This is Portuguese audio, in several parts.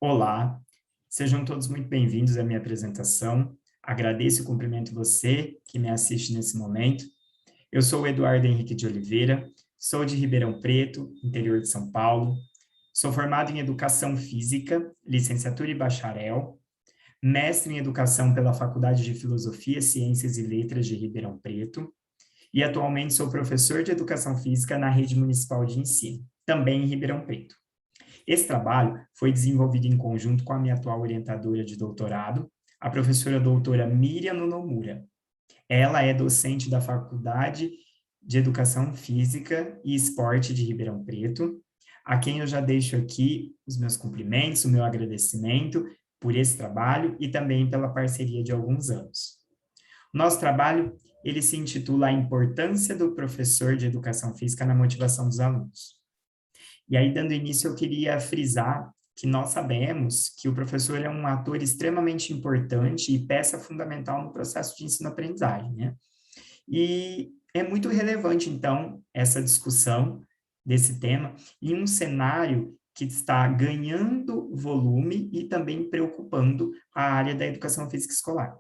Olá, sejam todos muito bem-vindos à minha apresentação. Agradeço e cumprimento você que me assiste nesse momento. Eu sou o Eduardo Henrique de Oliveira, sou de Ribeirão Preto, interior de São Paulo. Sou formado em Educação Física, licenciatura e bacharel, mestre em Educação pela Faculdade de Filosofia, Ciências e Letras de Ribeirão Preto e atualmente sou professor de Educação Física na Rede Municipal de Ensino, também em Ribeirão Preto. Esse trabalho foi desenvolvido em conjunto com a minha atual orientadora de doutorado, a professora doutora Miriam Nonomura. Ela é docente da Faculdade de Educação Física e Esporte de Ribeirão Preto, a quem eu já deixo aqui os meus cumprimentos, o meu agradecimento por esse trabalho e também pela parceria de alguns anos. O nosso trabalho, ele se intitula A Importância do Professor de Educação Física na Motivação dos Alunos. E aí, dando início, eu queria frisar que nós sabemos que o professor é um ator extremamente importante e peça fundamental no processo de ensino-aprendizagem, né? E é muito relevante, então, essa discussão desse tema em um cenário que está ganhando volume e também preocupando a área da educação física escolar.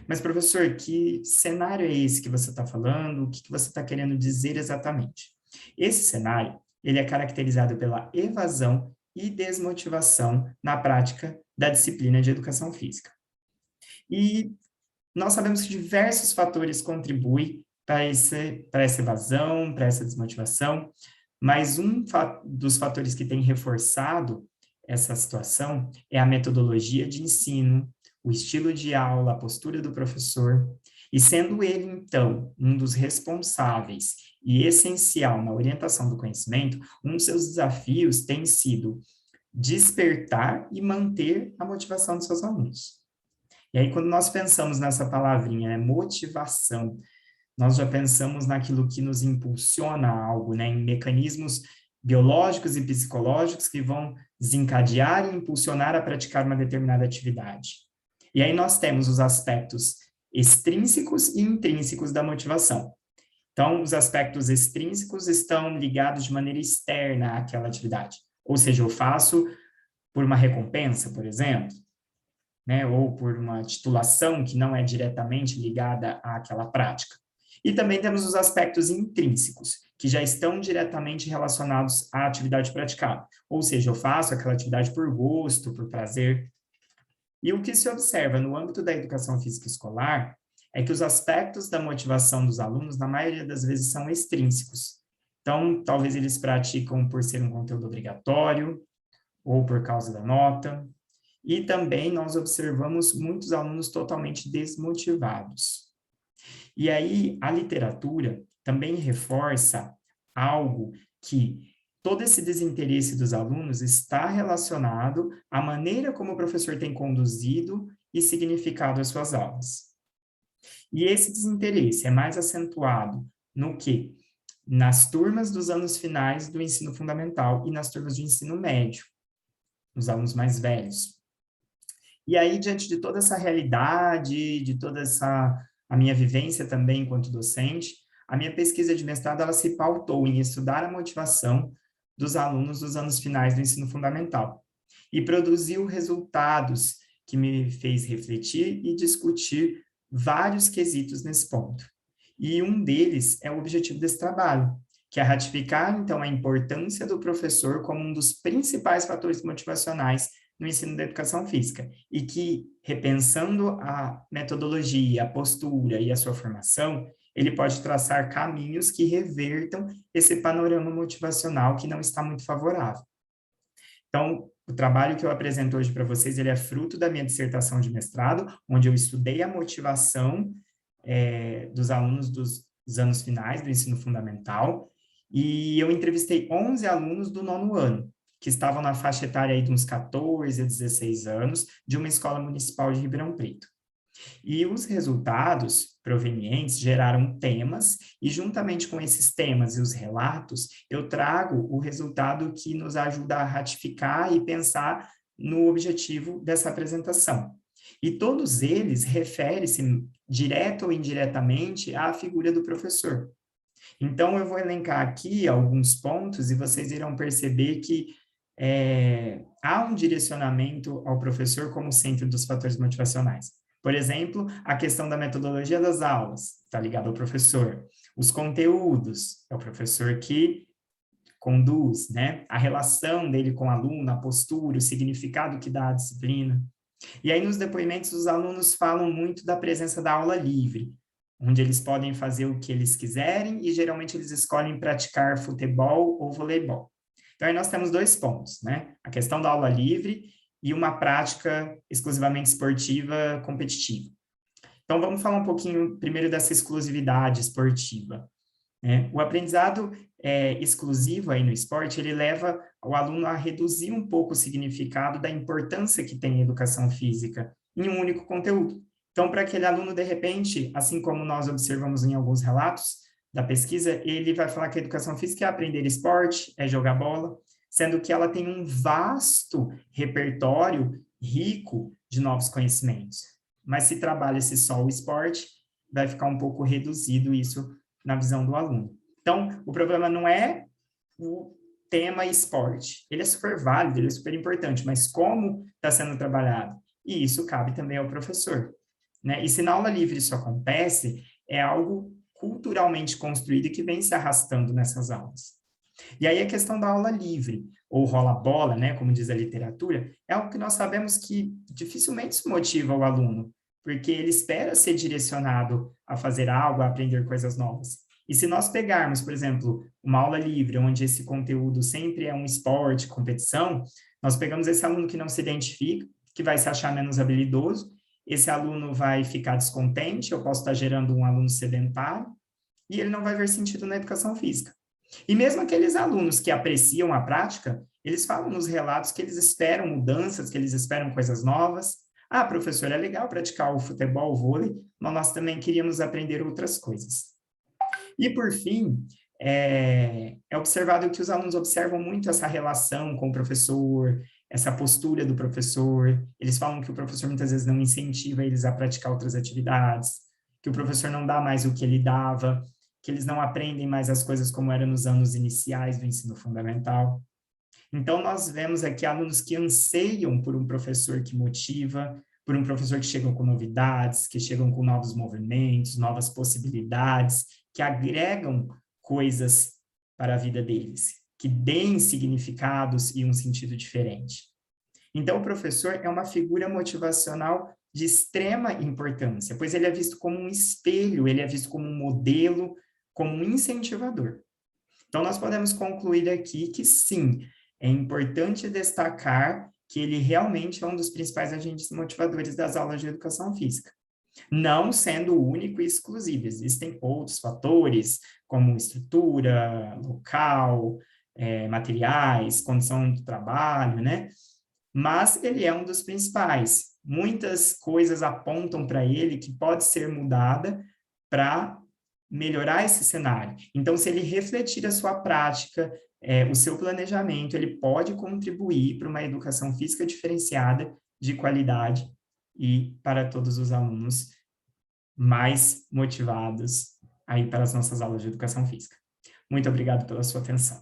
Mas, professor, que cenário é esse que você está falando? O que você está querendo dizer exatamente? Esse cenário, ele é caracterizado pela evasão e desmotivação na prática da disciplina de educação física. E nós sabemos que diversos fatores contribuem para essa evasão, para essa desmotivação, mas dos fatores que tem reforçado essa situação é a metodologia de ensino, o estilo de aula, a postura do professor, e sendo ele, então, um dos responsáveis e essencial na orientação do conhecimento, um dos seus desafios tem sido despertar e manter a motivação dos seus alunos. E aí, quando nós pensamos nessa palavrinha, né, motivação, nós já pensamos naquilo que nos impulsiona a algo, né, em mecanismos biológicos e psicológicos que vão desencadear e impulsionar a praticar uma determinada atividade. E aí nós temos os aspectos extrínsecos e intrínsecos da motivação. Então, os aspectos extrínsecos estão ligados de maneira externa àquela atividade. Ou seja, eu faço por uma recompensa, por exemplo, né, ou por uma titulação que não é diretamente ligada àquela prática. E também temos os aspectos intrínsecos, que já estão diretamente relacionados à atividade praticada. Ou seja, eu faço aquela atividade por gosto, por prazer. E o que se observa no âmbito da educação física escolar é que os aspectos da motivação dos alunos, na maioria das vezes, são extrínsecos. Então, talvez eles praticam por ser um conteúdo obrigatório, ou por causa da nota. E também nós observamos muitos alunos totalmente desmotivados. E aí, a literatura também reforça algo que todo esse desinteresse dos alunos está relacionado à maneira como o professor tem conduzido e significado as suas aulas. E esse desinteresse é mais acentuado no quê? Nas turmas dos anos finais do ensino fundamental e nas turmas de ensino médio, nos alunos mais velhos. E aí, diante de toda essa realidade, de toda a minha vivência também enquanto docente, a minha pesquisa de mestrado, ela se pautou em estudar a motivação dos alunos dos anos finais do ensino fundamental e produziu resultados que me fez refletir e discutir vários quesitos nesse ponto. E um deles é o objetivo desse trabalho, que é ratificar, então, a importância do professor como um dos principais fatores motivacionais no ensino da educação física, e que, repensando a metodologia, a postura e a sua formação, ele pode traçar caminhos que revertam esse panorama motivacional que não está muito favorável. Então, o trabalho que eu apresento hoje para vocês, ele é fruto da minha dissertação de mestrado, onde eu estudei a motivação dos alunos dos anos finais do ensino fundamental, e eu entrevistei 11 alunos do nono ano, que estavam na faixa etária aí de uns 14 a 16 anos, de uma escola municipal de Ribeirão Preto. E os resultados provenientes geraram temas, e juntamente com esses temas e os relatos, eu trago o resultado que nos ajuda a ratificar e pensar no objetivo dessa apresentação. E todos eles referem-se, direto ou indiretamente, à figura do professor. Então, eu vou elencar aqui alguns pontos e vocês irão perceber que há um direcionamento ao professor como centro dos fatores motivacionais. Por exemplo, a questão da metodologia das aulas, está ligado ao professor. Os conteúdos, é o professor que conduz, né? A relação dele com o aluno, a postura, o significado que dá à disciplina. E aí, nos depoimentos, os alunos falam muito da presença da aula livre, onde eles podem fazer o que eles quiserem e, geralmente, eles escolhem praticar futebol ou voleibol. Então, aí nós temos 2 pontos, né? A questão da aula livre e uma prática exclusivamente esportiva competitiva. Então, vamos falar um pouquinho primeiro dessa exclusividade esportiva. O aprendizado exclusivo aí no esporte, ele leva o aluno a reduzir um pouco o significado da importância que tem a educação física em um único conteúdo. Então, para aquele aluno, de repente, assim como nós observamos em alguns relatos da pesquisa, ele vai falar que a educação física é aprender esporte, é jogar bola, sendo que ela tem um vasto repertório rico de novos conhecimentos. Mas se trabalha-se só o esporte, vai ficar um pouco reduzido isso na visão do aluno. Então, o problema não é o tema esporte. Ele é super válido, ele é super importante, mas como está sendo trabalhado? E isso cabe também ao professor, né? E se na aula livre isso acontece, é algo culturalmente construído que vem se arrastando nessas aulas. E aí a questão da aula livre, ou rola-bola, né, como diz a literatura, é algo que nós sabemos que dificilmente se motiva o aluno, porque ele espera ser direcionado a fazer algo, a aprender coisas novas. E se nós pegarmos, por exemplo, uma aula livre, onde esse conteúdo sempre é um esporte, competição, nós pegamos esse aluno que não se identifica, que vai se achar menos habilidoso, esse aluno vai ficar descontente, eu posso estar gerando um aluno sedentário, e ele não vai ver sentido na educação física. E mesmo aqueles alunos que apreciam a prática, eles falam nos relatos que eles esperam mudanças, que eles esperam coisas novas. Ah, professor, é legal praticar o futebol, o vôlei, mas nós também queríamos aprender outras coisas. E, por fim, é observado que os alunos observam muito essa relação com o professor, essa postura do professor. Eles falam que o professor muitas vezes não incentiva eles a praticar outras atividades, que o professor não dá mais o que ele dava, que eles não aprendem mais as coisas como era nos anos iniciais do ensino fundamental. Então, nós vemos aqui alunos que anseiam por um professor que motiva, por um professor que chegam com novidades, que chegam com novos movimentos, novas possibilidades, que agregam coisas para a vida deles, que deem significados e um sentido diferente. Então, o professor é uma figura motivacional de extrema importância, pois ele é visto como um espelho, ele é visto como um modelo, como um incentivador. Então, nós podemos concluir aqui que, sim, é importante destacar que ele realmente é um dos principais agentes motivadores das aulas de educação física. Não sendo o único e exclusivo, existem outros fatores, como estrutura, local, materiais, condição de trabalho, né? Mas ele é um dos principais. Muitas coisas apontam para ele que pode ser mudada para melhorar esse cenário. Então, se ele refletir a sua prática, o seu planejamento, ele pode contribuir para uma educação física diferenciada, de qualidade, e para todos os alunos mais motivados aí para as nossas aulas de educação física. Muito obrigado pela sua atenção.